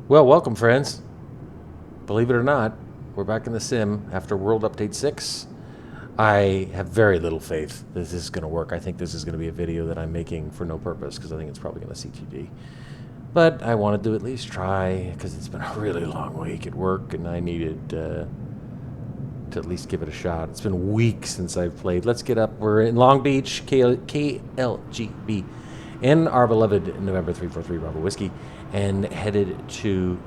Well, welcome, friends. Believe it or not, we're back in the sim after World Update 6. I have very little faith that this is going to work. I think this is going to be a video that I'm making for no purpose because I think it's probably going to CTD. But I wanted to at least try because it's been a really long week at work and I needed to at least give it a shot. It's been weeks since I've played. Let's get up. We're in Long Beach, KLGB, in our beloved November 343 Bravo Whiskey, and headed to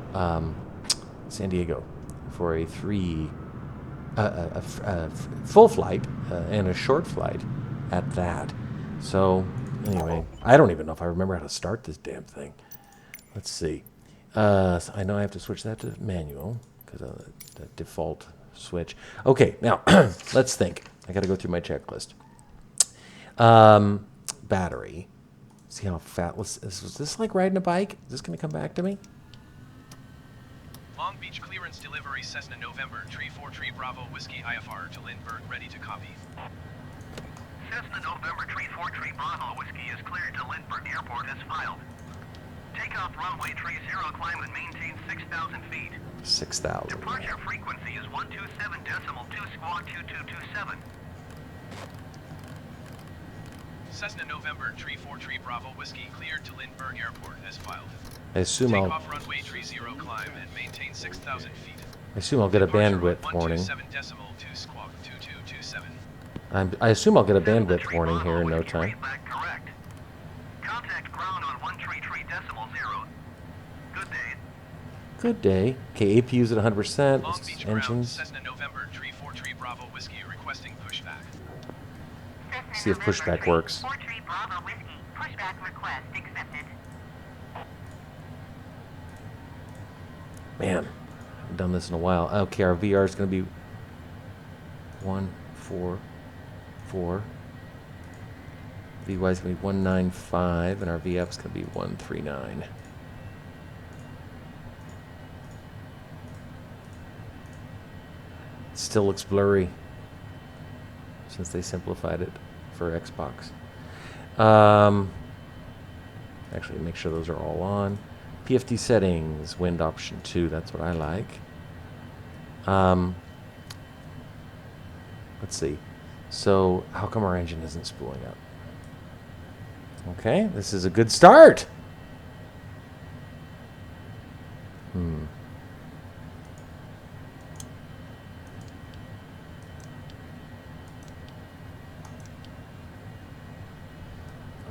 San Diego for a full flight and a short flight at that. So anyway, I don't even know if I remember how to start this damn thing. Let's see. So I know I have to switch that to manual because of the default switch. Okay, now let's think. I got to go through my checklist. Battery. See how fat was this like riding a bike? Is this going to come back to me? Long Beach clearance delivery Cessna November 343 Bravo Whiskey IFR to Lindbergh, ready to copy. Cessna November 343 Bravo Whiskey is cleared to Lindbergh Airport as filed. Takeoff runway 30, climb and maintain 6,000 feet. 6,000. Departure frequency is 127.2 squawk 2227. Cessna November 343 Bravo Whiskey cleared to Lindbergh Airport as filed. I assume Takeoff runway 30, climb and maintain 6,000 feet. I assume I'll get a bandwidth warning. 127.2 squawk 2227. I assume I'll get a bandwidth warning here in no time. Correct. Contact ground on 133.0. Good day. Good day. Okay, APU's at 100%. Long Beach ground, Engines. Cessna November 343 Bravo Whiskey requesting pushback. See if pushback works. 43 Bravo Whiskey. Pushback request accepted. Man, I've done this in a while. Okay, our VR is going to be 144. VY is going to be 195, and our VF is going to be 139. It still looks blurry since they simplified it for Xbox. Actually, make sure those are all on. PFD settings, wind option 2, that's what I like. Let's see. So, how come our engine isn't spooling up? Okay, this is a good start.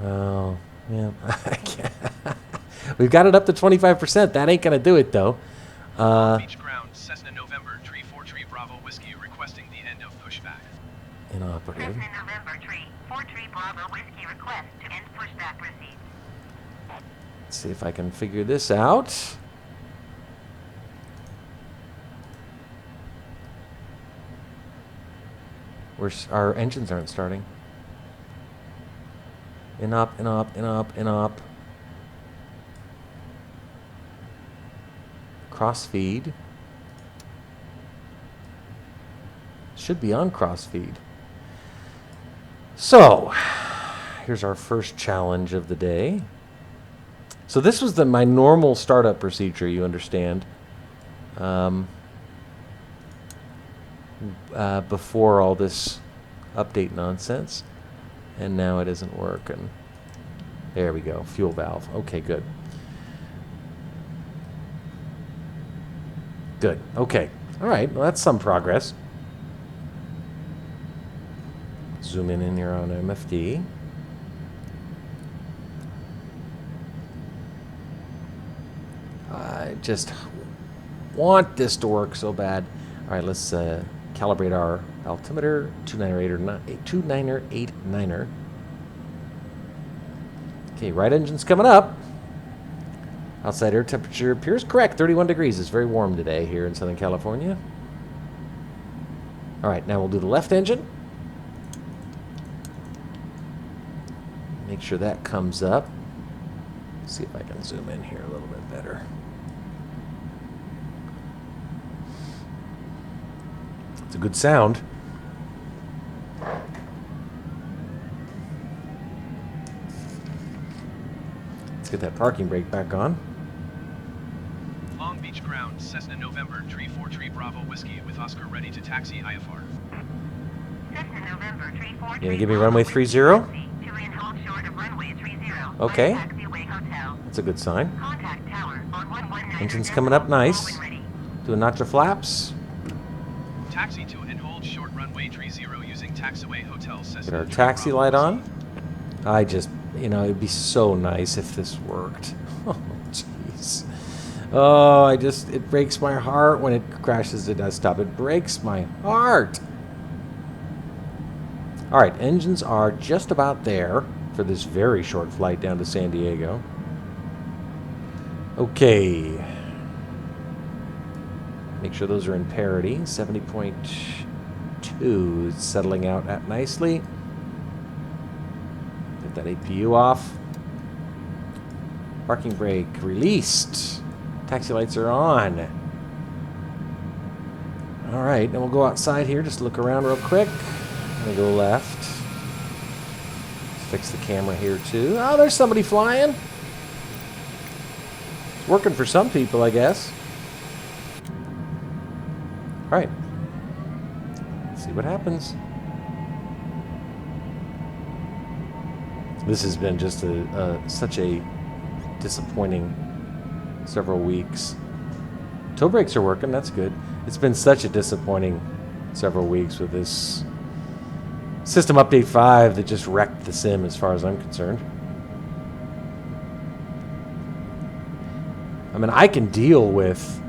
Oh, yeah. I can't. We've got it up to 25%. That ain't going to do it, though. Beach ground, Cessna November 343 Bravo Whiskey requesting the end of pushback. Inoperative. Cessna November 343 Bravo Whiskey request to end pushback received. Let's see if I can figure this out. Our engines aren't starting. Inop. Crossfeed. Should be on crossfeed. So, here's our first challenge of the day. So this was my normal startup procedure, you understand. Before all this update nonsense. And now it isn't working. There we go. Fuel valve. Okay, good. Good. Okay. All right. Well, that's some progress. Zoom in here on MFD. I just want this to work so bad. All right, let's calibrate our altimeter. 2989er. Okay, right engine's coming up. Outside air temperature appears correct. 31 degrees. It's very warm today here in Southern California. All right, now we'll do the left engine. Make sure that comes up. See if I can zoom in here a little bit better. It's a good sound. Let's get that parking brake back on. Beach ground, Cessna November, Tree 4 Tree Bravo Whiskey with Oscar ready to taxi IFR. Cessna November 34. You gonna give me runway 30? To and hold short of runway 30. Okay. Taxiway hotel. That's a good sign. Contact tower on 119. Engine's coming up nice. Do a notch of flaps. Taxi to and hold short runway 30 using taxiway hotel Cessna. Get our Tree taxi Bravo light on. Whiskey. I just, it'd be so nice if this worked. Oh, jeez. Oh, it breaks my heart when it crashes the desktop. It breaks my heart. All right, engines are just about there for this very short flight down to San Diego. Okay. Make sure those are in parity. 70.2 is settling out at nicely. Get that APU off. Parking brake released. Taxi lights are on. All right, then we'll go outside here, just look around real quick. I'm gonna go left. Let's fix the camera here too. Oh, there's somebody flying. It's working for some people, I guess. All right. Let's see what happens. This has been just such a disappointing several weeks. Toe brakes are working, that's good. It's been such a disappointing several weeks with this system update 5 that just wrecked the sim as far as I'm concerned. I mean, I can deal with,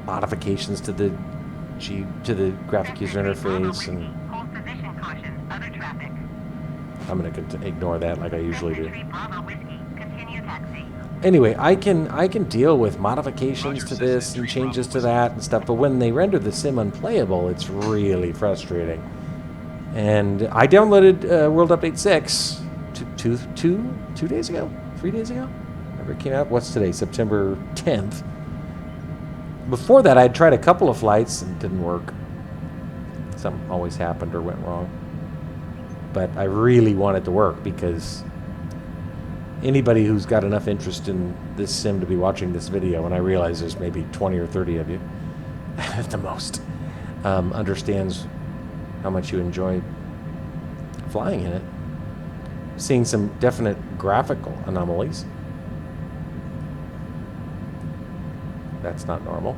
modifications to the graphic user interface, and Hold position caution. Other traffic. I'm going to ignore that like I usually do. Tree Bravo Whiskey. Continue taxi. Anyway, I can deal with modifications Roger, to this Cessna and 3 changes Bravo to that and stuff, but when they render the sim unplayable, it's really frustrating. And I downloaded World Update 6 two days ago, 3 days ago. Whenever it came out. What's today? September 10th. Before that, I had tried a couple of flights and it didn't work. Something always happened or went wrong. But I really want it to work because anybody who's got enough interest in this sim to be watching this video, and I realize there's maybe 20 or 30 of you at the most, understands how much you enjoy flying in it. Seeing some definite graphical anomalies. That's not normal.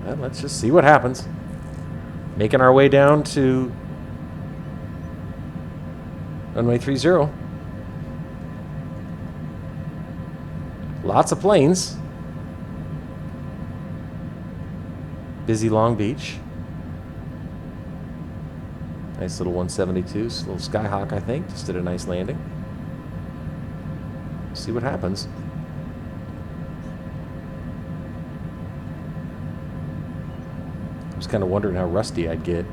Well, let's just see what happens. Making our way down to runway 30. Lots of planes. Busy Long Beach. Nice little 172, little Skyhawk, I think. Just did a nice landing. See what happens. I was kind of wondering how rusty I'd get.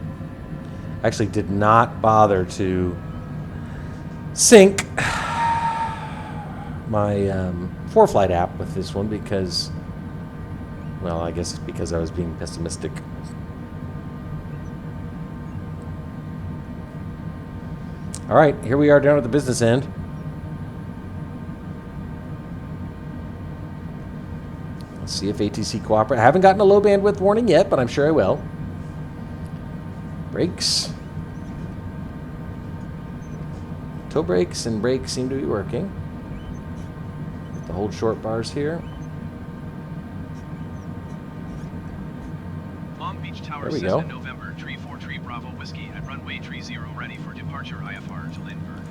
Actually did not bother to sync my 4Flight app with this one because, well, I guess because I was being pessimistic. All right, here we are down at the business end. Let's see if ATC cooperates. I haven't gotten a low bandwidth warning yet, but I'm sure I will. Brakes. Toe brakes and brakes seem to be working. The hold short bars here. Long Beach Tower, There we Cessna go. November, Tree 4 Tree Bravo Whiskey at runway 30 ready for departure IFR to Lindbergh.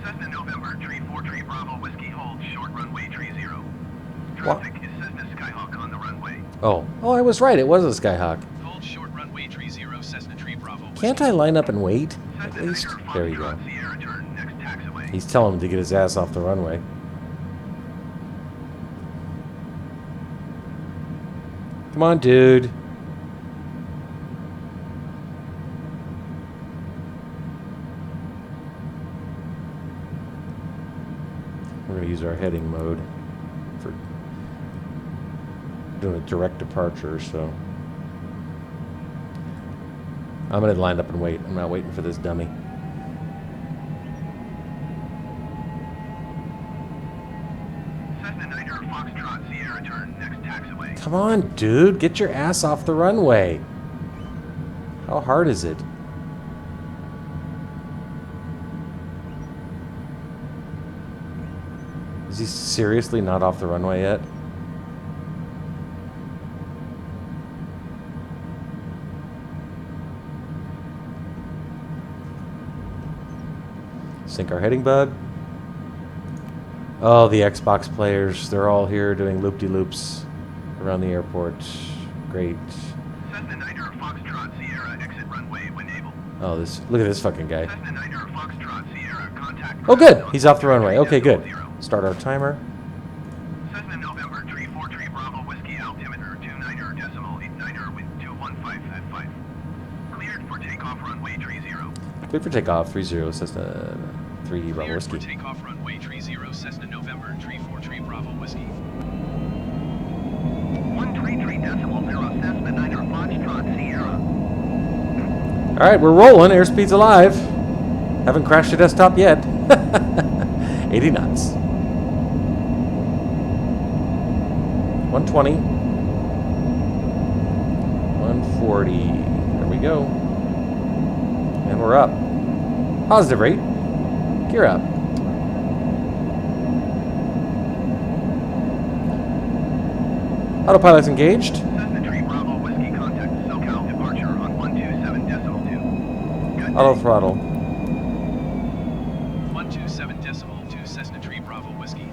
Cessna November 3 4 Tree Bravo Whiskey hold short runway 30. What? Traffic is Cessna Skyhawk on the runway. Oh, I was right. It was a Skyhawk. Hold short runway 30 Cessna Tree Bravo Whiskey. Can't I line up and wait, at Cessna least? Tiger There you go. Foxtrot Sierra turn next taxiway. He's telling him to get his ass off the runway. Come on, dude. We're going to use our heading mode for doing a direct departure, so I'm going to line up and wait. I'm not waiting for this dummy. return, next taxiway. Come on, dude. Get your ass off the runway. How hard is it? Is he seriously not off the runway yet? Sync our heading bug. Oh, the Xbox players. They're all here doing loop-de-loops around the airport. Great. Cessna Niner Foxtrot Sierra exit runway when able. Oh, this. Look at this fucking guy. Cessna Niner Foxtrot Sierra contact. Oh, good. He's off the runway. Okay, good. Start our timer. Cessna November 343 Bravo Whiskey altimeter 29.89 with 215 at 5. Cleared for takeoff runway 30. Clear for takeoff. 30 Cessna 3 Bravo Cleared Whiskey. for takeoff runway 30 Cessna November 343 Bravo Whiskey. 133.0 Cessna Niner Foxtrot Sierra. All right, we're rolling. Airspeed's alive. Haven't crashed the desktop yet. 80 knots. 120. 140. There we go. And we're up. Positive rate. Gear up. Autopilot's engaged. Cessna 3 Bravo Whiskey contact SoCal departure on 127.2. Auto throttle. 127.2 Cessna 3 Bravo Whiskey.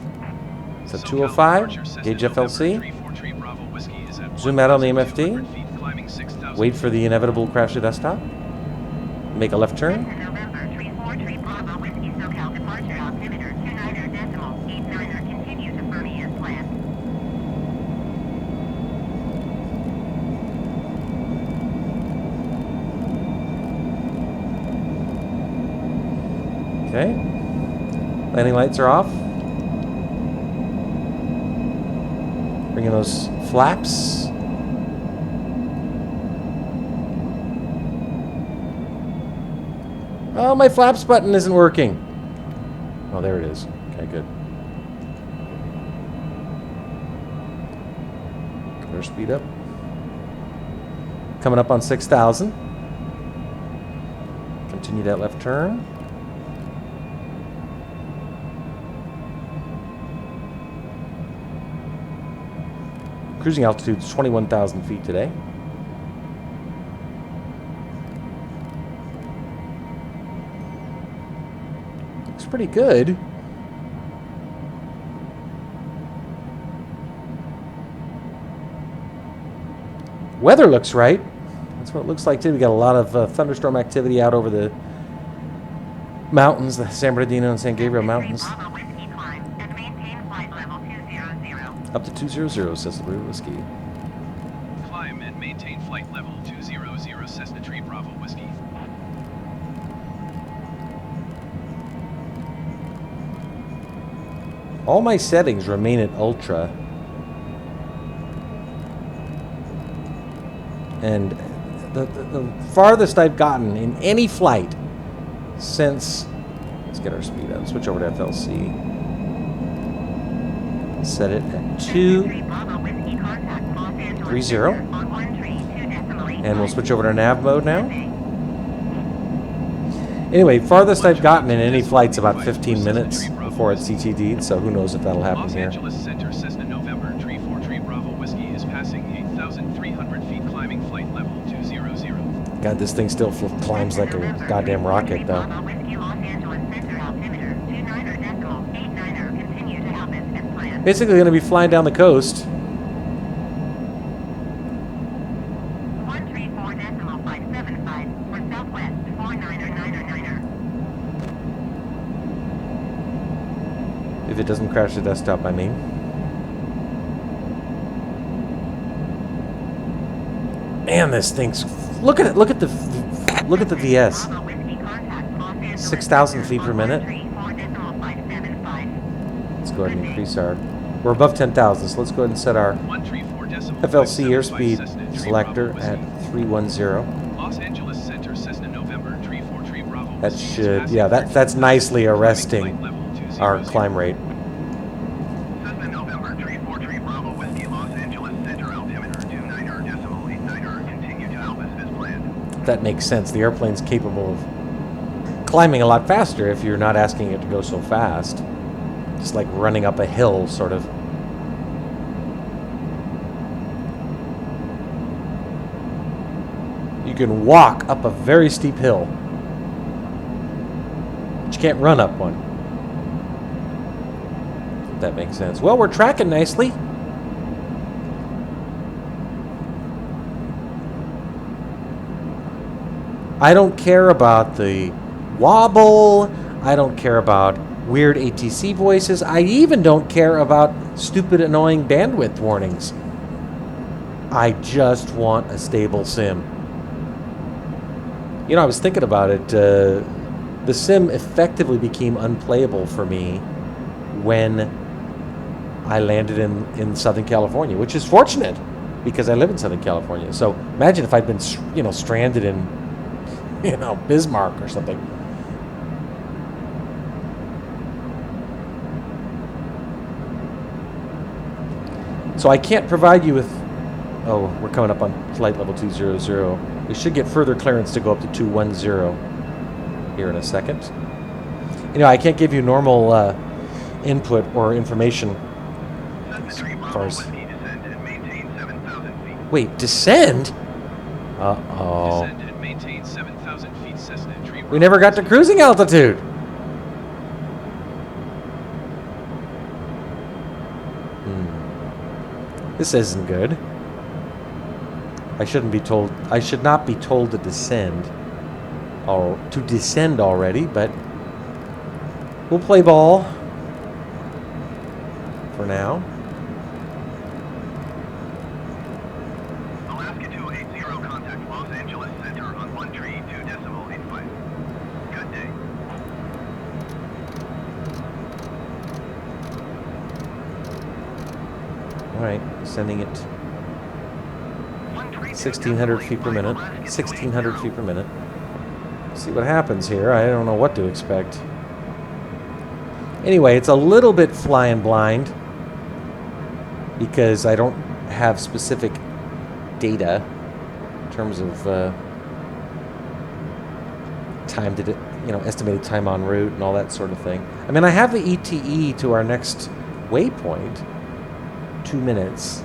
So SoCal 205. departure, Cessna Gauge November FLC. 343 Bravo Whiskey is at Zoom out on the 1,200 MFD. feet, climbing 6,000 Wait for the inevitable crash to desktop. Make a left turn. November 343 Bravo Whiskey SoCal departure altimeter 29.89 continue to Fermi as planned. Okay. Landing lights are off. Bring in those flaps. Oh, my flaps button isn't working. Oh, there it is. Okay, good. Better speed up. Coming up on 6,000. Continue that left turn. Cruising altitude is 21,000 feet today. Looks pretty good. Weather looks right. That's what it looks like too. We got a lot of thunderstorm activity out over the mountains, the San Bernardino and San Gabriel mountains. Bravo Whiskey climb and maintain flight level 200. Up to 200, says the Blue Whiskey. Climb and maintain flight level 200 Cessna 3 Bravo Whiskey. All my settings remain at ultra. And the farthest I've gotten in any flight since... Let's get our speed up. Switch over to FLC. Set it at 230. And we'll switch over to nav mode now. Anyway, farthest I've gotten in any flight's about 15 minutes before it's CTD'd, so who knows if that'll happen Los here. Angeles Center Cessna November 343 Bravo Whiskey is passing 8,300 feet, climbing flight level 200. God, this thing still climbs like a goddamn rocket, though. Basically going to be flying down the coast. 134.575 for Southwest 499er. If it doesn't crash the desktop, I mean. Man, this thing's... Look at it. Look at the VS. 6,000 feet per minute. Let's go ahead and increase our... We're above 10,000, so let's go ahead and set our FLC airspeed selector at 310. Los Angeles Center Cessna November 343 Bravo. That should... Yeah, that's nicely arresting our climb rate. Cessna November 343 Bravo Whiskey that makes sense. The airplane's capable of climbing a lot faster if you're not asking it to go so fast. Just like running up a hill, sort of. You can walk up a very steep hill, but you can't run up one. If that makes sense. Well, we're tracking nicely. I don't care about the wobble. I don't care about weird ATC voices. I even don't care about stupid, annoying bandwidth warnings. I just want a stable sim. You know, I was thinking about it. The sim effectively became unplayable for me when I landed in Southern California, which is fortunate because I live in Southern California. So imagine if I'd been, stranded in, Bismarck or something. So I can't provide you with... Oh, we're coming up on flight level 200. We should get further clearance to go up to 210 here in a second. I can't give you normal input or information as far as... Wait, descend? Uh-oh. Descend and maintain 7,000 feet Cessna tree. We never got to cruising altitude. This isn't good. I should not be told to descend. Or to descend already, but we'll play ball for now. Alaska 280, contact Los Angeles Center on 132.85. Good day. All right, sending it 1,600 feet per minute. 1,600 feet per minute. See what happens here. I don't know what to expect. Anyway, it's a little bit flying blind because I don't have specific data in terms of time to, estimated time en route and all that sort of thing. I mean, I have the ETE to our next waypoint, 2 minutes,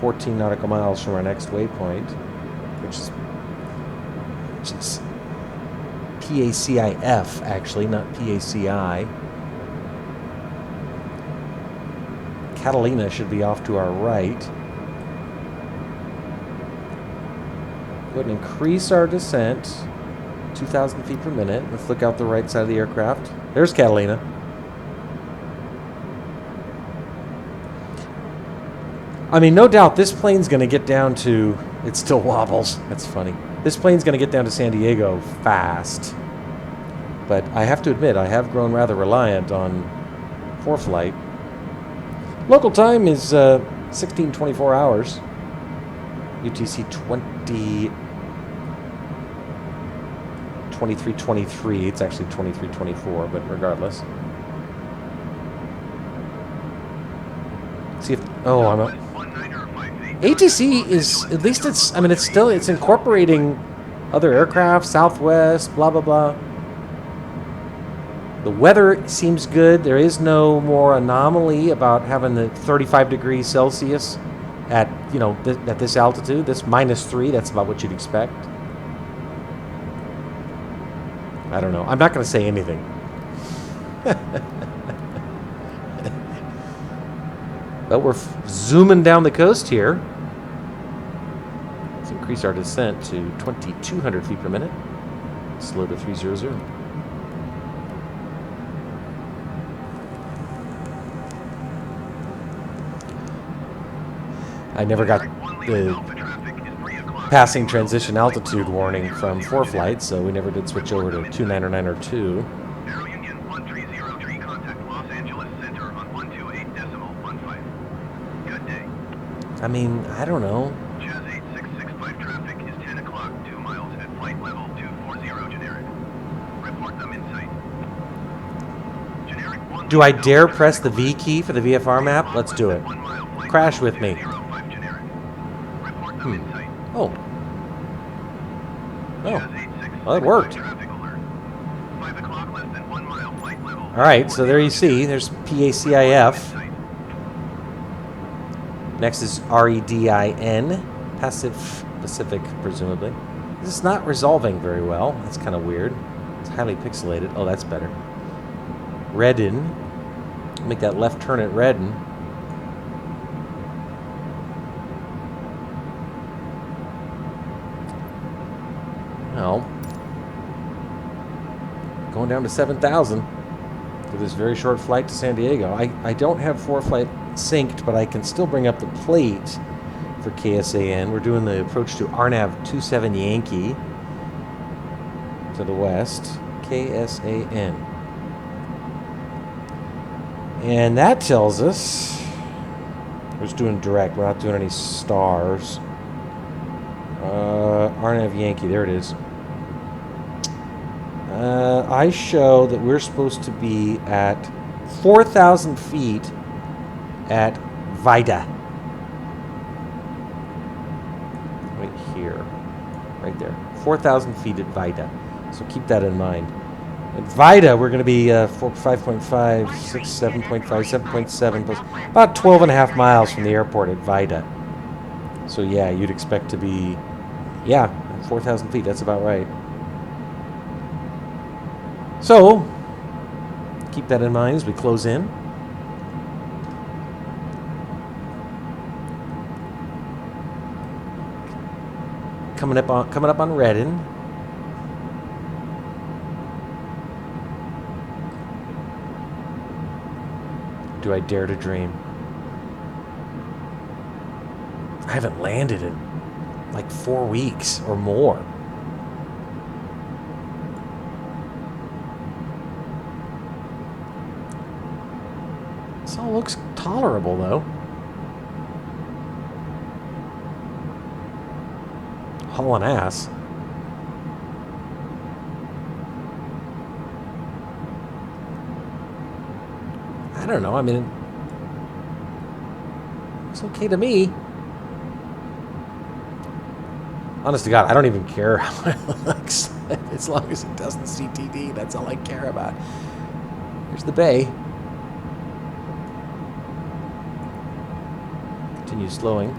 14 nautical miles from our next waypoint, which is PACIF, actually, not PACI. Catalina should be off to our right. Go ahead and increase our descent, 2,000 feet per minute. Let's look out the right side of the aircraft. There's Catalina. I mean, no doubt this plane's going to get down to... It still wobbles. That's funny. This plane's going to get down to San Diego fast. But I have to admit, I have grown rather reliant on ForeFlight. Local time is 16:24 hours. UTC 23:23. It's actually 23:24, but regardless. See if... Oh, I'm up. ATC is, at least it's incorporating other aircraft, Southwest, blah, blah, blah. The weather seems good. There is no more anomaly about having the 35 degrees Celsius at, at this altitude. This -3, that's about what you'd expect. I don't know. I'm not going to say anything. But we're zooming down the coast here. Let's increase our descent to 2,200 feet per minute. Slow to 300. I never got the passing transition altitude warning from ForeFlight, so we never did switch over to 29902. Aero Union 1303, contact Los Angeles Center on 128.15. Good day. I mean, I don't know. Jazz 8665 traffic is 10 o'clock, 2 miles at flight level 240 generic. Report them in sight. Generic 1. Do I dare press the V key for the VFR map? Let's do it. Crash with me. Report them in sight. Oh. well, it worked. Traffic alert. 5 o'clock, less than 1 mile, flight level. All right, so there you see. There's PACIF. Next is REDIN, passive Pacific, presumably. This is not resolving very well. That's kind of weird. It's highly pixelated. Oh, that's better. Redden. Make that left turn at Redden. Well, going down to 7,000 for this very short flight to San Diego. I don't have ForeFlight synced, but I can still bring up the plate for KSAN. We're doing the approach to RNAV 27 Yankee to the west. KSAN. And that tells us we're just doing direct. We're not doing any stars. RNAV Yankee, there it is. I show that we're supposed to be at 4,000 feet at Vida. Right here. Right there. 4,000 feet at Vida. So keep that in mind. At Vida, we're going to be 5.5, 6, 7.5, 7.7, plus about 12 and a half miles from the airport at Vida. So yeah, you'd expect to be, 4,000 feet. That's about right. So, keep that in mind as we close in. Coming up on Redden. Do I dare to dream? I haven't landed in like 4 weeks or more. This all looks tolerable, though. Hauling ass. I don't know. I mean, it's okay to me. Honest to God, I don't even care how it looks. As long as it doesn't CTD, that's all I care about. Here's the bay. Continue slowing.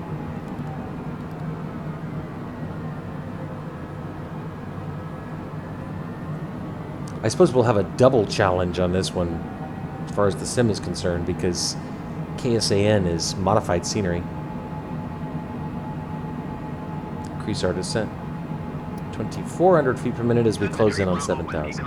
I suppose we'll have a double challenge on this one as far as the sim is concerned, because KSAN is modified scenery. Increase our descent. 2,400 feet per minute as we close in on 7,000.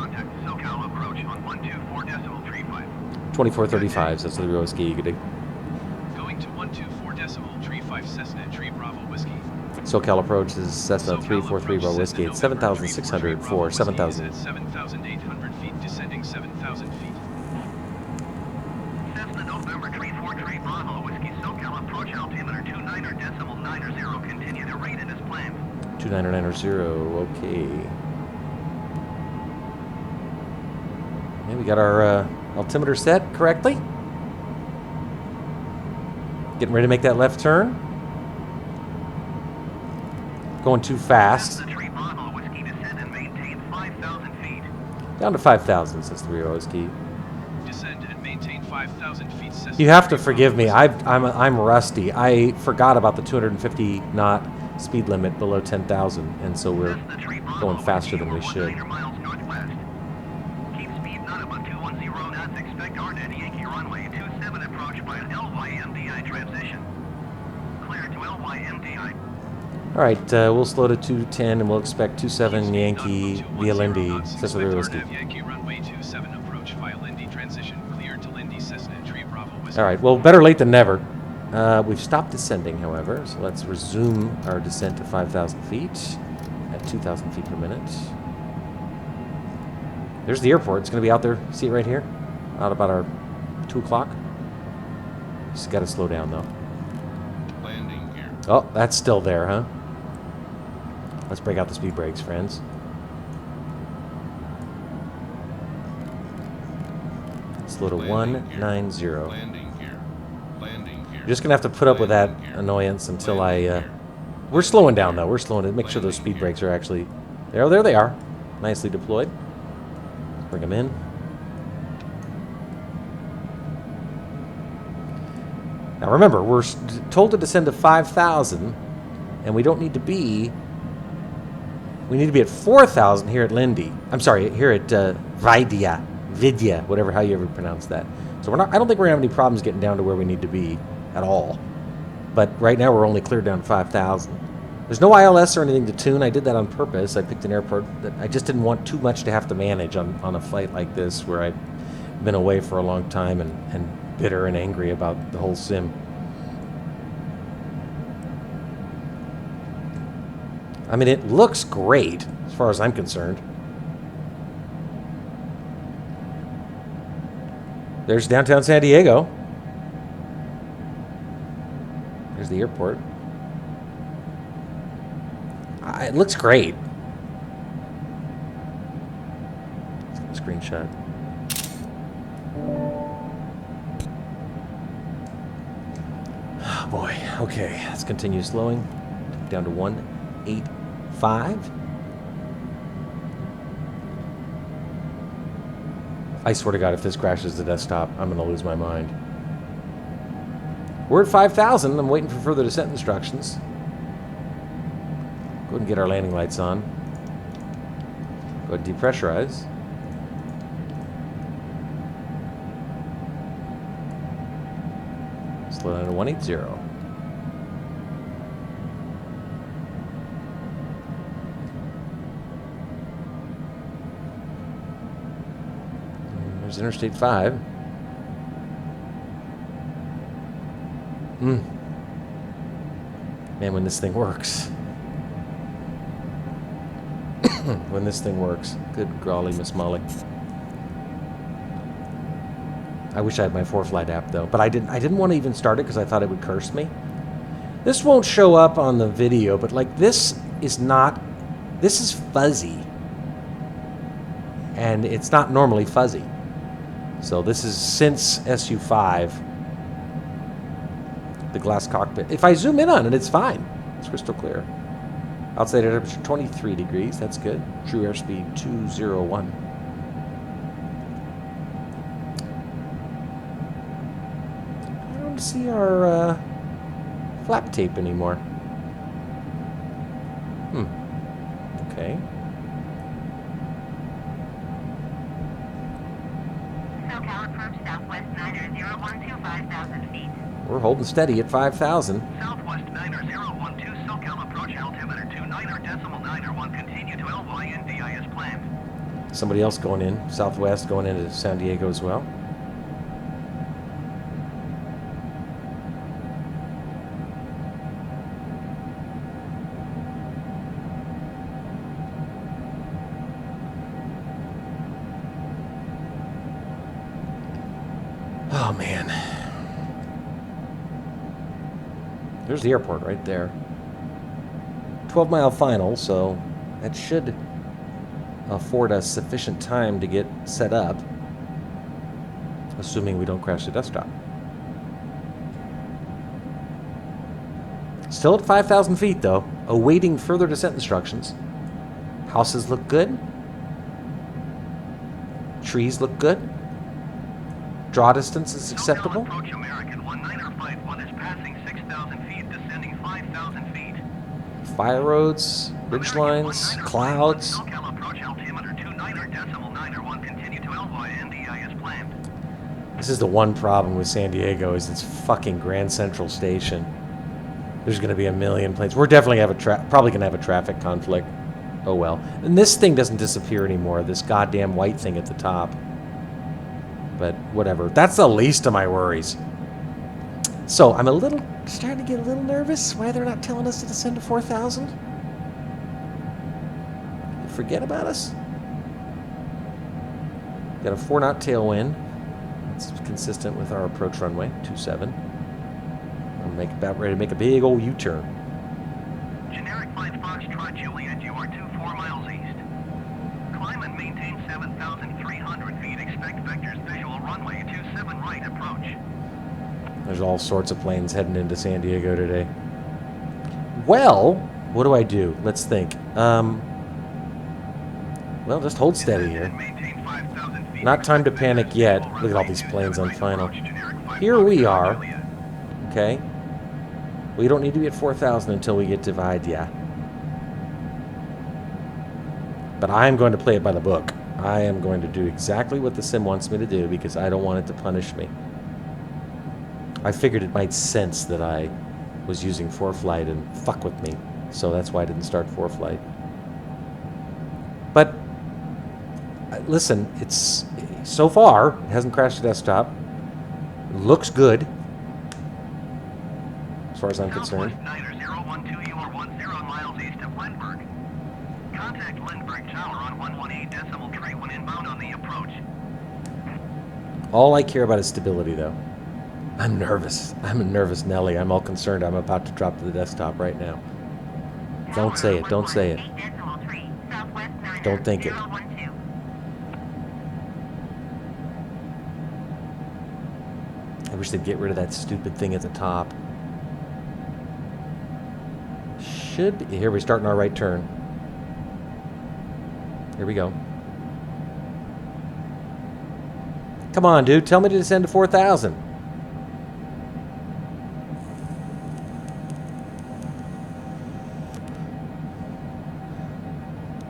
2435, so that's the real ski. Going to 124.35 Cessna Tree Bravo Whiskey. SoCal approach is Cessna 343 Bravo Whiskey at 7,600 for 7,000. At 7,800 feet, descending 7,000 feet. Cessna November 343 Bravo Whiskey SoCal approach altimeter 29.90. Continue to rate it as planned. 2990, okay. Yeah, we got our altimeter set correctly. Getting ready to make that left turn. Going too fast. Cessna 3 Bravo Whiskey descend and maintain 5,000 feet. Down to 5,000 since the real key. Descend and maintain 5,000 feet. Cessna You have to 3 forgive me. Bravo I'm rusty. I forgot about the 250 knot speed limit below 10,000, and so we're Cessna 3 Bravo going faster Whiskey than we over should. 100 miles northwest. Keep speed not above 210 knots. Expect RNAV Yankee runway 27 approach by an LYMDI transition. Clear to LYMDI. All right, we'll slow to 210, and we'll expect 27 Yankee via Lindy, Cessna Real Whiskey. Yankee runway 27 approach via Lindy transition. Cleared to Lindy Cessna Tree Bravo Whiskey. All right, well, better late than never. We've stopped descending, however, so let's resume our descent to 5,000 feet at 2,000 feet per minute. There's the airport. It's going to be out there. See it right here? Out about our 2 o'clock. Just got to slow down, though. Landing gear. Oh, that's still there, huh? Let's break out the speed brakes, friends. Slow to 190. Landing gear. Landing gear. You're just going to have to put up with that annoyance until I... We're slowing down, though. We're slowing it. Make sure those speed brakes are actually... There they are. Nicely deployed. Let's bring them in. Now remember, we're told to descend to 5,000, and we don't need to be... We need to be at 4,000 here at Lindy. I'm sorry, here at Vidya, whatever, how you ever pronounce that. So we're not. I don't think we're going to have any problems getting down to where we need to be at all. But right now we're only cleared down to 5,000. There's no ILS or anything to tune. I did that on purpose. I picked an airport that I just didn't want too much to have to manage on a flight like this where I've been away for a long time and bitter and angry about the whole sim. I mean, it looks great as far as I'm concerned. There's downtown San Diego. There's the airport. It looks great. Let's get a screenshot. Oh boy. Okay, let's continue slowing. Down to 185. I swear to God, if this crashes the desktop, I'm going to lose my mind. We're at 5,000. I'm waiting for further descent instructions. Go ahead and get our landing lights on. Go ahead and depressurize. Slow down to 180. There's Interstate 5. Man, when this thing works. When this thing works. Good golly, Miss Molly. I wish I had my ForeFlight app though, but I didn't want to even start it because I thought it would curse me. This won't show up on the video, but like this is fuzzy. And it's not normally fuzzy. So this is since SU5. The glass cockpit. If I zoom in on it, it's fine. It's crystal clear. Outside air temperature 23 degrees. That's good. True airspeed 201. I don't see our flap tape anymore. Okay. SoCal approach Southwest 90125 5,000 feet. We're holding steady at 5,000. Southwest 90012, SoCal approach altimeter 29.91, continue to LYNDI as planned. Somebody else going in. Southwest going into San Diego as well. Oh, man. There's the airport right there. 12-mile final, so that should afford us sufficient time to get set up, assuming we don't crash the desktop. Still at 5,000 feet, though, awaiting further descent instructions. Houses look good. Trees look good. Draw distance is acceptable. Approach American 19051 is passing 6,000 feet, descending 5,000 feet. Fire roads, ridge lines, clouds. SoCal approach altimeter 29.91, continue to LYNDI as planned. This is the one problem with San Diego is it's fucking Grand Central Station. There's going to be a million planes. We're definitely probably going to have a traffic conflict. Oh well. And this thing doesn't disappear anymore. This goddamn white thing at the top. But whatever. That's the least of my worries. So I'm starting to get a little nervous why they're not telling us to descend to 4,000. They forget about us. Got a 4-knot tailwind. It's consistent with our approach runway 27. I'm about ready to make a big old U-turn. Generic flight Foxtrot Juliet, you are 24 miles east. Climb and maintain 7,300 feet. Expect vectors visual runway 27 right approach. There's all sorts of planes heading into San Diego today. Well, what do? Let's think. Well, just hold steady here. Maintain 5,000 feet. Not time to panic yet. Look at all these planes on final. Here we are. Okay. We don't need to be at 4,000 until we get to Vidya. But I am going to play it by the book. I am going to do exactly what the sim wants me to do because I don't want it to punish me. I figured it might sense that I was using ForeFlight and fuck with me. So that's why I didn't start ForeFlight. But listen, it's so far it hasn't crashed the desktop. It looks good, as far as I'm concerned. Niner 012, you are 10 miles east of Lindbergh. Contact Lindbergh Tower on 118.3 when inbound on the approach. All I care about is stability, though. I'm nervous. I'm a nervous Nelly. I'm all concerned. I'm about to drop to the desktop right now. Don't say it. Don't say it. Don't think it. I wish they'd get rid of that stupid thing at the top. Should be. Here, we're starting our right turn. Here we go. Come on, dude. Tell me to descend to 4,000.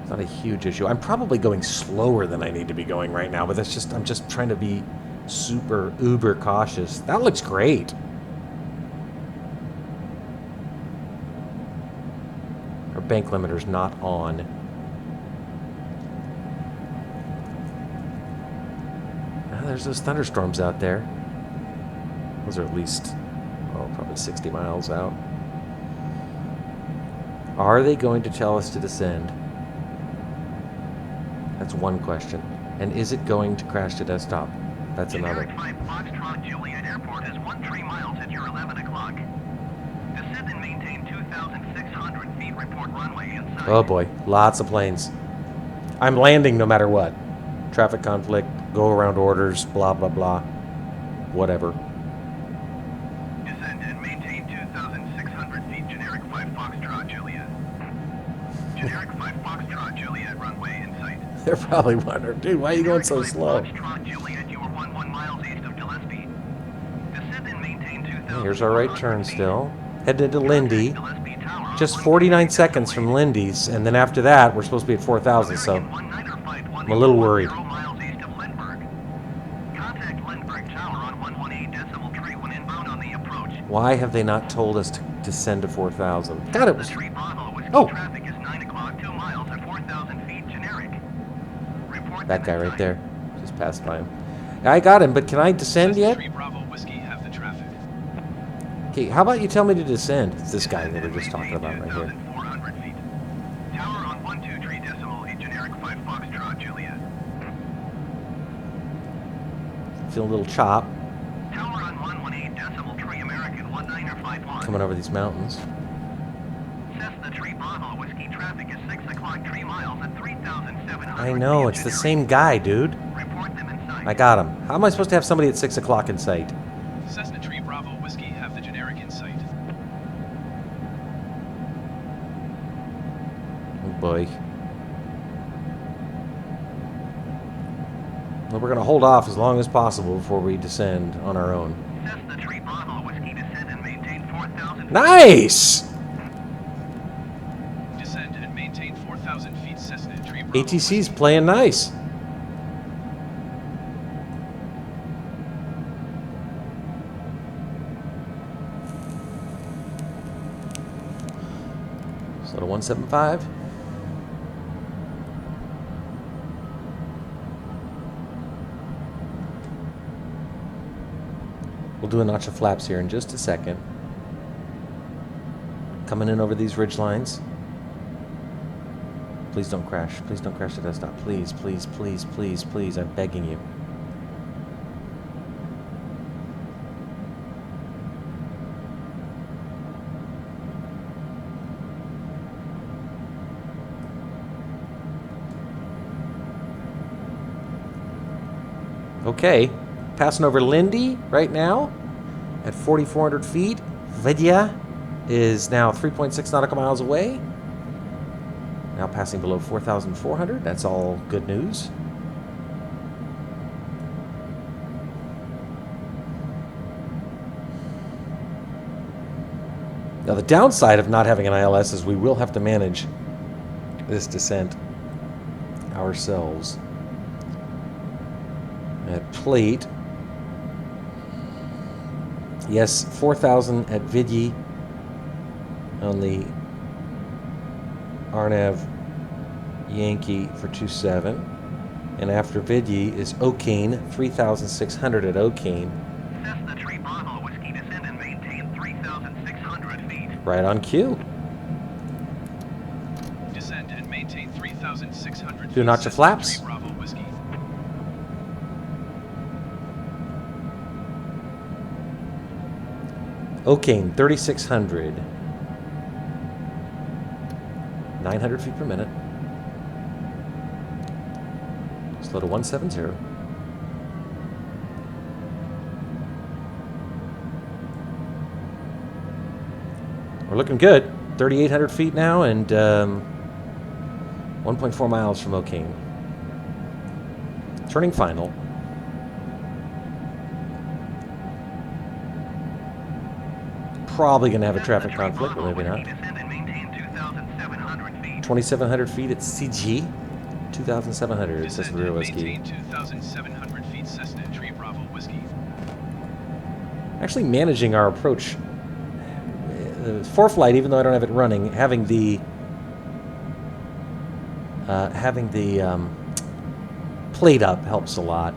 It's not a huge issue. I'm probably going slower than I need to be going right now, but that's just, I'm just trying to be super uber cautious. That looks great. Our bank limiter's not on. There's those thunderstorms out there. Those are at least, oh, probably 60 miles out. Are they going to tell us to descend? That's one question. And is it going to crash the desktop? That's another. Generic 5 Foxtrot Juliet Airport is 13 miles at your 11 o'clock. Descend and maintain 2,600 feet. Report runway inside. Oh boy, lots of planes. I'm landing no matter what. Traffic conflict, go around orders, blah, blah, blah. Whatever. Descend and maintain 2,600 feet. Generic 5 Foxtrot Juliet. Generic 5 Foxtrot Juliet runway in sight. They're probably wondering, dude, why are you going so slow? Foxtrot Juliet, you are 11 miles east of Gillespie. Descend and maintain 2,000. Here's our right turn still. Headed to Lindy. Just 49 seconds from Lindy's, and then after that, we're supposed to be at 4,000, so I'm a little worried. Why have they not told us to descend to 4,000? God, it was... Oh! That guy right there. Just passed by him. I got him, but can I descend yet? Okay, how about you tell me to descend? It's this guy that we're just talking about right here. Tower on 123.8 generic 5 Foxtrot Juliet. Feel a little chop. Tower on 118.3 American 195 Coming over these mountains. Cessna 3 Bravo Whiskey traffic is 6 o'clock 3 miles at 3,700. I know, it's the same guy, dude. Report them in sight. I got him. How am I supposed to have somebody at 6 o'clock in sight? Cessna 3 Bravo Whiskey have the generic in sight. Oh boy. Well, we're going to hold off as long as possible before we descend on our own. Cessna 3 Bravo Whiskey descend and maintain 4,000. Nice! Descend and maintain 4,000 feet. Cessna 3 Bravo ATC's playing nice. So to 175. We'll do a notch of flaps here in just a second. Coming in over these ridge lines. Please don't crash. Please don't crash the desktop. Please, please, please, please, please. I'm begging you. Okay, passing over Lindy right now at 4,400 feet. Vidya is now 3.6 nautical miles away. Now passing below 4,400. That's all good news. Now, the downside of not having an ILS is we will have to manage this descent ourselves. At plate, yes, 4,000 at Vidyi on the RNAV Yankee for 27. And after Vidyi is Okane, 3,600 at Okane. Cessna Tree Bravo Whiskey descend and maintain 3,600 feet. Right on cue. Descend and maintain 3,600 Do not your flaps. Tree Bravo Whiskey. Okane, 3,600. 900 feet per minute. Slow to 170. We're looking good. 3,800 feet now and 1.4 miles from Okane. Turning final. Probably going to have a traffic conflict, but maybe not. Descend and maintain 2,700 feet. 2,700 feet at CG. 2,700. That's Descend the real and whiskey. maintain 2,700 feet Cessna Tree Bravo Whiskey. Actually managing our approach. For flight, even though I don't have it running, having the plate up helps a lot.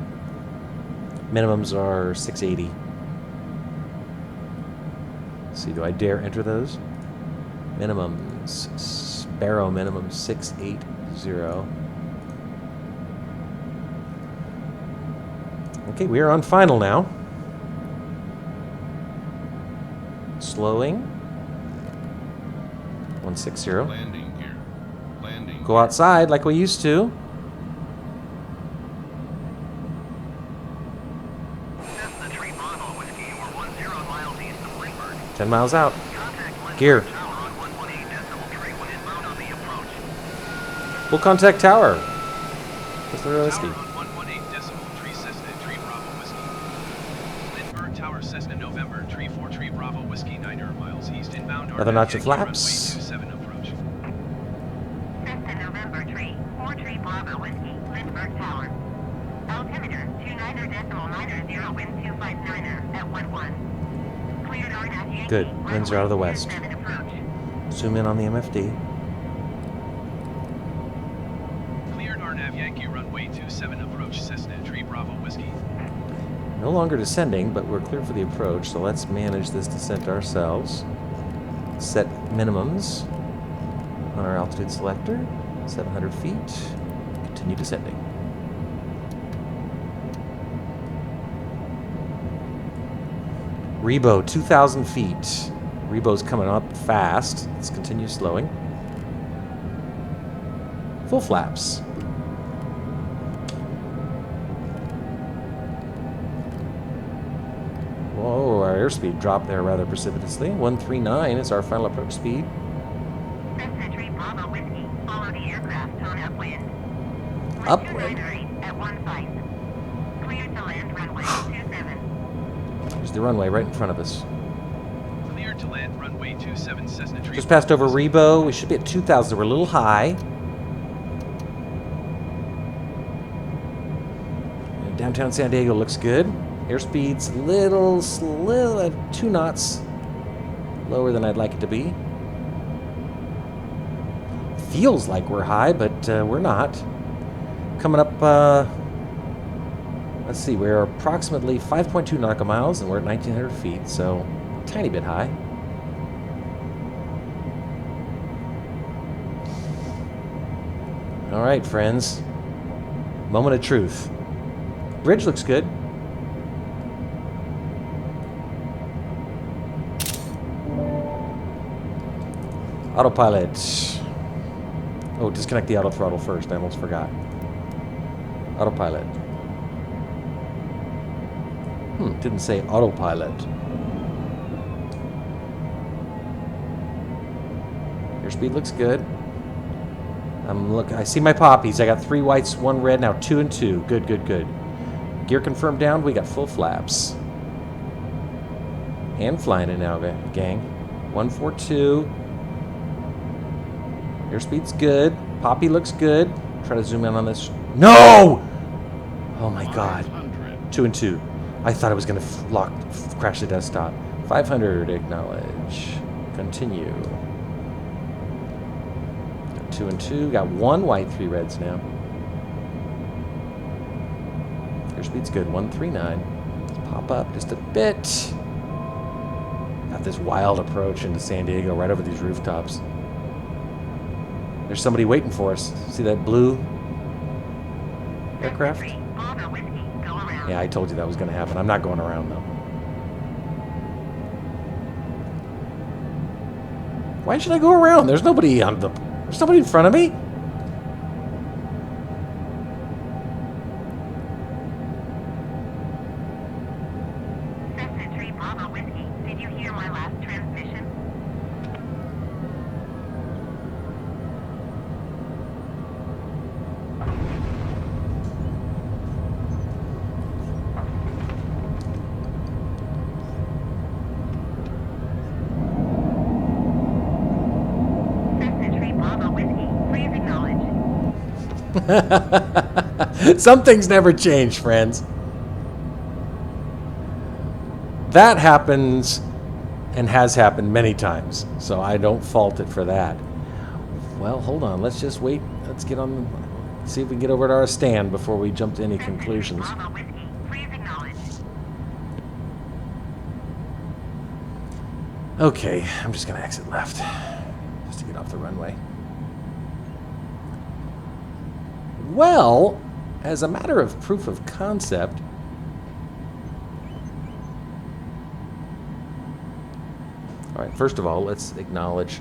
Minimums are 680. Let's see, do I dare enter those? Minimums. Sparrow minimum 680. Okay, we are on final now. Slowing. 160. Landing gear. Landing Go outside like we used to. Cessna Tree Bravo Whiskey, we're 10 miles east of Lindbergh. 10 miles out. Contact Lindbergh Gear. Tower on 118.3 when inbound on the approach. We'll contact tower. What's the real whiskey? Tower on 118.3 Cessna Tree Bravo Whiskey. Lindbergh Tower Cessna November Tree 4 Tree Bravo Whiskey 9 miles east inbound. Another notch of Yankee flaps. Runway 27 approach. Cessna November Tree, 4 Tree Bravo Whiskey, Lindbergh Tower. Altimeter 29.90, wind 259er at 11. Cleared RNAV Yankee. Good. Winds are out of the runway west. 27 approach. Zoom in on the MFD. Cleared RNAV Yankee runway 27 approach Cessna Tree Bravo Whiskey. No longer descending, but we're clear for the approach, so let's manage this descent ourselves. Set minimums on our altitude selector. 700 feet. Continue descending. Rebo, 2,000 feet. Rebo's coming up fast. Let's continue slowing. Full flaps. Whoa, our airspeed dropped there rather precipitously. 139 is our final approach speed. Cessna Tree Bravo Whiskey, follow the aircraft on upwind. Wind Upwind? 298 at 15. Cleared to land runway 27. There's the runway right in front of us. Cleared to land runway 27 Cessna Tree Just passed over Bravo Whiskey. Rebo. We should be at 2,000. We're a little high. And downtown San Diego looks good. Airspeed's little 2 knots lower than I'd like it to be. Feels like we're high, but we're not. Coming up, let's see, we're approximately 5.2 nautical miles, and we're at 1,900 feet, so a tiny bit high. All right, friends. Moment of truth. Bridge looks good. Autopilot. Oh, disconnect the auto throttle first. I almost forgot. Autopilot. Didn't say autopilot. Airspeed looks good. I see my poppies. I got 3 whites, 1 red, now 2 and 2. Good, good, good. Gear confirmed down. We got full flaps. And flying it now, gang. 142. Airspeed's good. Poppy looks good. Try to zoom in on this. No! Oh my god. 500. 2 and 2. I thought I was going to crash the desktop. 500, acknowledge. Continue. Got 2 and 2. Got 1 white, 3 reds now. Airspeed's good. 139. Let's pop up just a bit. Got this wild approach into San Diego right over these rooftops. There's somebody waiting for us. See that blue aircraft? Bravo Whiskey, go around. Yeah, I told you that was going to happen. I'm not going around, though. Why should I go around? There's nobody there's nobody in front of me. Cessna 3 Bravo Whiskey, did you hear my last transmission? Cessna 3 Bravo Whiskey, please acknowledge. Some things never change, friends. That happens and has happened many times, so I don't fault it for that. Well, hold on. Let's just wait. Let's get on. See if we can get over to our stand before we jump to any conclusions. Bravo Whiskey, please acknowledge. Okay, I'm just gonna exit left, just to get off the runway. Well, as a matter of proof of concept, all right, first of all, let's acknowledge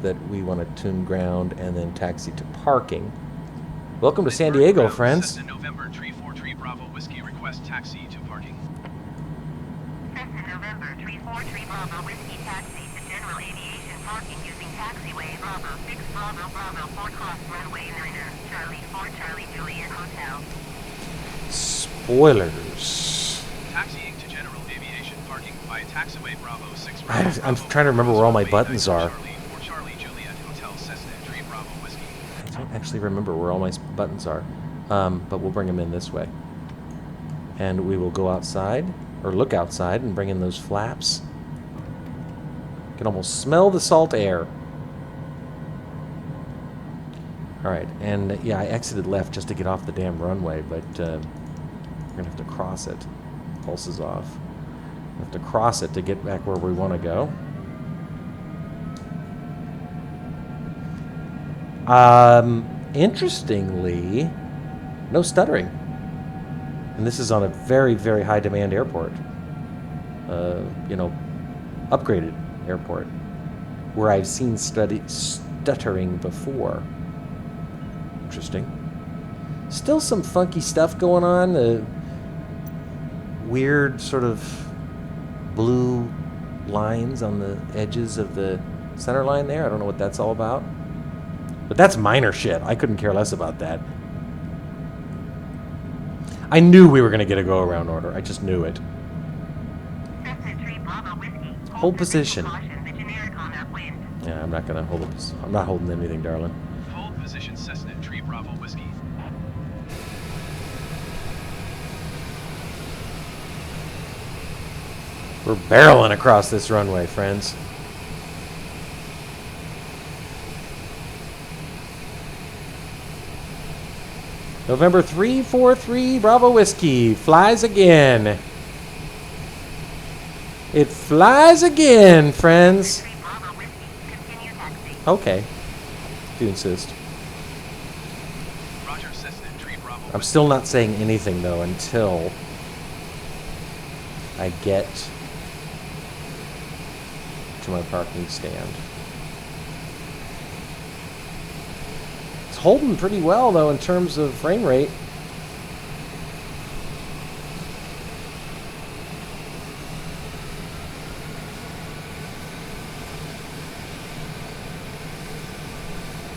that we want to tune ground and then taxi to parking. Welcome to San Diego, friends. Cessna November 343 Bravo Whiskey, request taxi to parking. Cessna November 343 Bravo Whiskey taxi to general aviation parking using taxiway Bravo 6 Bravo Bravo 4 cross runway 9er Charlie 4 Charlie Juliet Hotel. Spoilers. Taxiing to general aviation parking via taxiway Bravo 6 I'm trying to remember where all my buttons are. Charlie 4 Charlie Juliet Hotel Cessna 3 Bravo Whiskey. I don't actually remember where all my buttons are, but we'll bring them in this way. And we will go outside, or look outside, and bring in those flaps. You can almost smell the salt air. All right, and yeah, I exited left just to get off the damn runway, but we're gonna have to cross it. Pulse is off. We have to cross it to get back where we want to go. Interestingly, no stuttering. And this is on a very, very high demand airport. Upgraded airport, where I've seen stuttering before. Interesting. Still some funky stuff going on. Weird sort of blue lines on the edges of the center line there. I don't know what that's all about. But that's minor shit. I couldn't care less about that. I knew we were going to get a go-around order. I just knew it. Cessna 3 Bravo Whiskey. Hold position. Caution, the generic on upwind. Yeah, I'm not going to hold it. I'm not holding anything, darling. Hold position Cessna 3 Bravo Whiskey. We're barreling across this runway, friends. November 343 Bravo Whiskey flies again. It flies again, friends. 3 Bravo Whiskey, continue taxi. Okay, if you insist. Roger Cessna 3 Bravo I'm still not saying anything, though, until I get to my parking stand. It's holding pretty well, though, in terms of frame rate.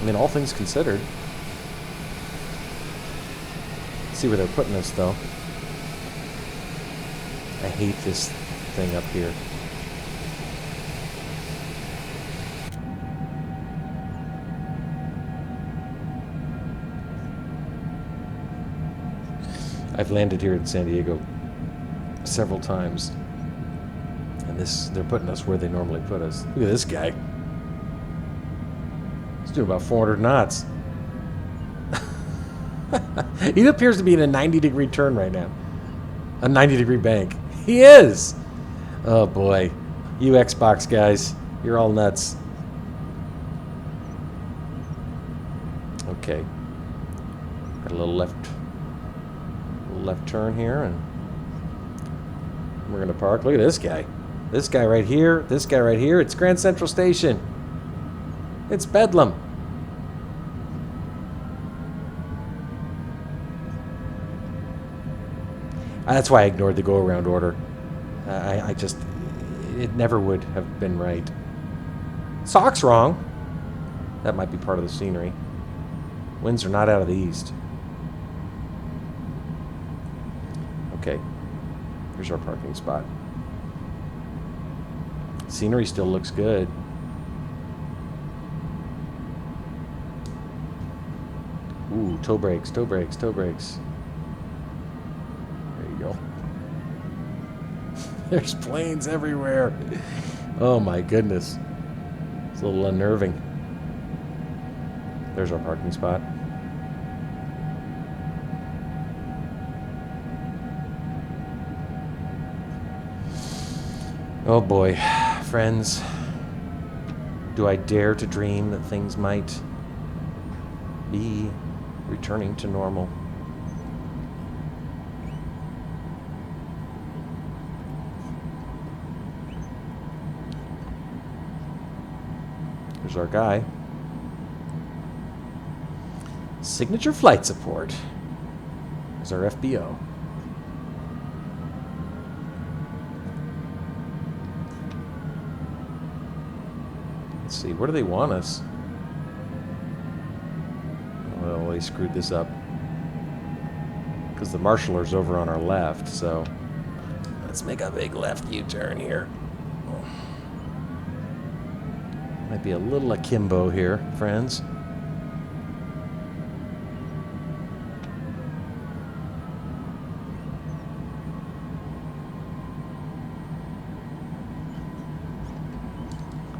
I mean, all things considered. See where they're putting us, though. I hate this thing up here. I've landed here in San Diego several times, and they're putting us where they normally put us. Look at this guy. He's doing about 400 knots. He appears to be in a 90-degree turn right now. A 90-degree bank. He is! Oh boy. You Xbox guys, you're all nuts. Okay. Got a little left turn here, and we're gonna park. Look at this guy. This guy right here. This guy right here. It's Grand Central Station. It's Bedlam. That's why I ignored the go-around order. I just... It never would have been right. Sock's wrong. That might be part of the scenery. Winds are not out of the east. Okay. Here's our parking spot. Scenery still looks good. Ooh, toe brakes, toe brakes, toe brakes. There you go. There's planes everywhere. Oh my goodness. It's a little unnerving. There's our parking spot. Oh boy, friends. Do I dare to dream that things might be returning to normal? There's our guy. Signature flight support. There's our FBO. Let's see, where do they want us? Well, they screwed this up. Because the marshaller's over on our left, so let's make a big left U-turn here. Might be a little akimbo here, friends.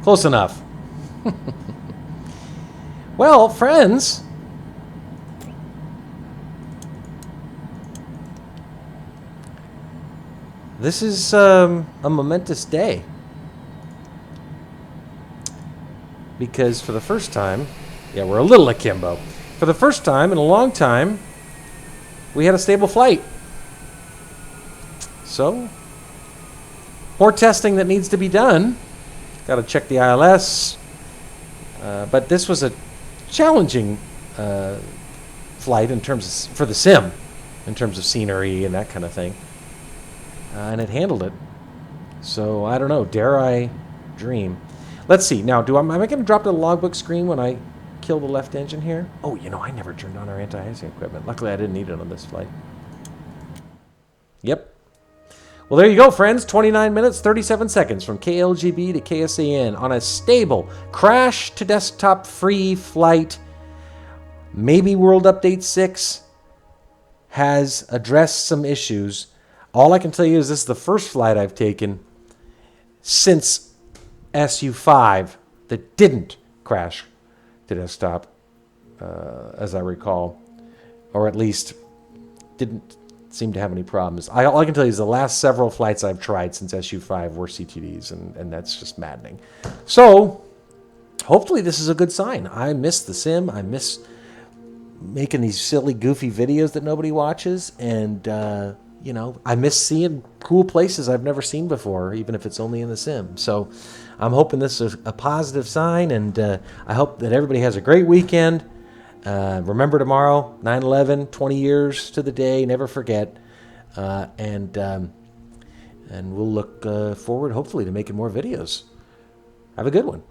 Close enough. Well, friends, this is a momentous day. Because for the first time, yeah, we're a little akimbo. For the first time in a long time, we had a stable flight. So, more testing that needs to be done. Got to check the ILS. But this was a challenging flight in terms of, for the sim, in terms of scenery and that kind of thing. And it handled it. So, I don't know. Dare I dream? Let's see. Now, am I going to drop the logbook screen when I kill the left engine here? Oh, you know, I never turned on our anti-icing equipment. Luckily, I didn't need it on this flight. Yep. Well, there you go, friends. 29 minutes, 37 seconds from KLGB to KSAN on a stable, crash-to-desktop-free flight. Maybe World Update 6 has addressed some issues. All I can tell you is this is the first flight I've taken since SU5 that didn't crash to desktop, as I recall, or at least didn't seem to have any problems. All I can tell you is the last several flights I've tried since SU5 were CTDs, and that's just maddening. So, hopefully this is a good sign. I miss the sim. I miss making these silly, goofy videos that nobody watches, and you know, I miss seeing cool places I've never seen before, even if it's only in the sim. So I'm hoping this is a positive sign, and I hope that everybody has a great weekend. Remember tomorrow, 9/11, 20 years to the day, never forget. And we'll look forward, hopefully, to making more videos. Have a good one.